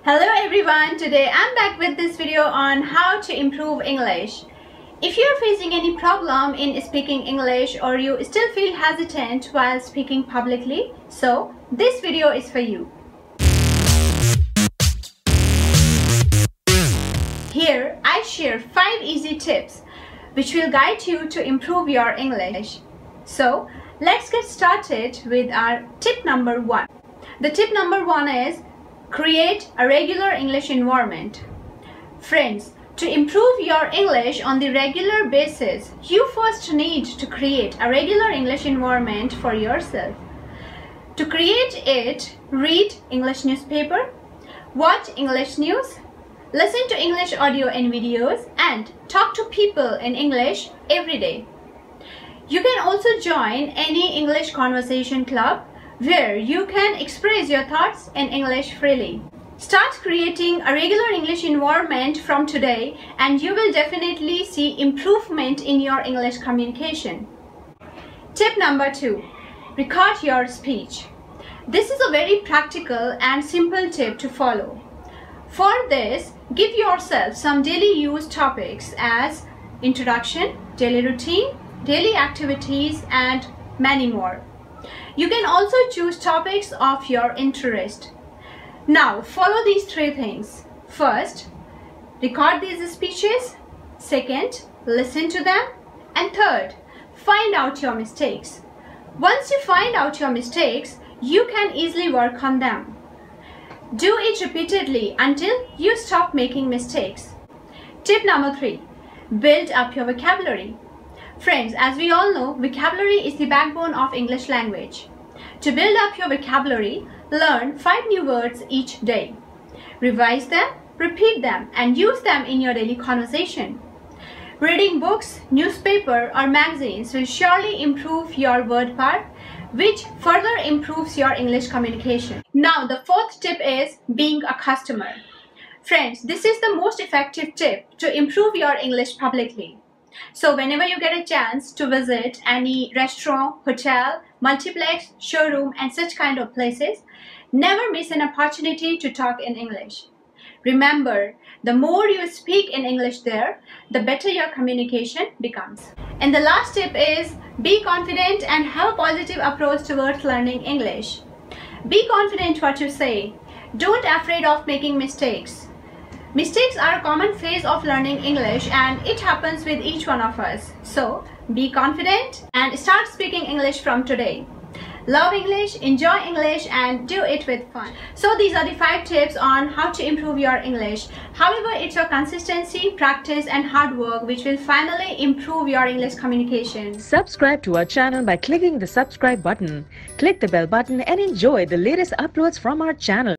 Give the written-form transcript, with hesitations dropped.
Hello everyone, today I'm back with this video on how to improve English. If you're facing any problem in speaking English or you still feel hesitant while speaking publicly, so this video is for you. Here I share 5 easy tips which will guide you to improve your English. So let's get started with our tip number 1. The tip number 1 is create a regular English environment. Friends, to improve your English on the regular basis, you first need to create a regular English environment for yourself. To create it, read English newspaper, watch English news, listen to English audio and videos, and talk to people in English every day. You can also join any English conversation club where you can express your thoughts in English freely. Start creating a regular English environment from today and you will definitely see improvement in your English communication. Tip number 2. Record your speech. This is a very practical and simple tip to follow. For this, give yourself some daily use topics as introduction, daily routine, daily activities, and many more. You can also choose topics of your interest. Now, follow these 3 things. First, record these speeches. Second, listen to them. And third, find out your mistakes. Once you find out your mistakes, you can easily work on them. Do it repeatedly until you stop making mistakes. Tip number 3, build up your vocabulary. Friends, as we all know, vocabulary is the backbone of English language. To build up your vocabulary, learn 5 new words each day. Revise them, repeat them, and use them in your daily conversation. Reading books, newspaper, or magazines will surely improve your word part, which further improves your English communication. Now, the 4th tip is being a customer. Friends, this is the most effective tip to improve your English publicly. So whenever you get a chance to visit any restaurant, hotel, multiplex, showroom, and such kind of places, never miss an opportunity to talk in English. Remember, the more you speak in English there, the better your communication becomes. And the last tip is be confident and have a positive approach towards learning English. Be confident what you say. Don't afraid of making mistakes. Mistakes are a common phase of learning English and it happens with each one of us. So, be confident and start speaking English from today. Love English, enjoy English, and do it with fun. So these are the 5 tips on how to improve your English. However, it's your consistency, practice, and hard work which will finally improve your English communication. Subscribe to our channel by clicking the subscribe button. Click the bell button and enjoy the latest uploads from our channel.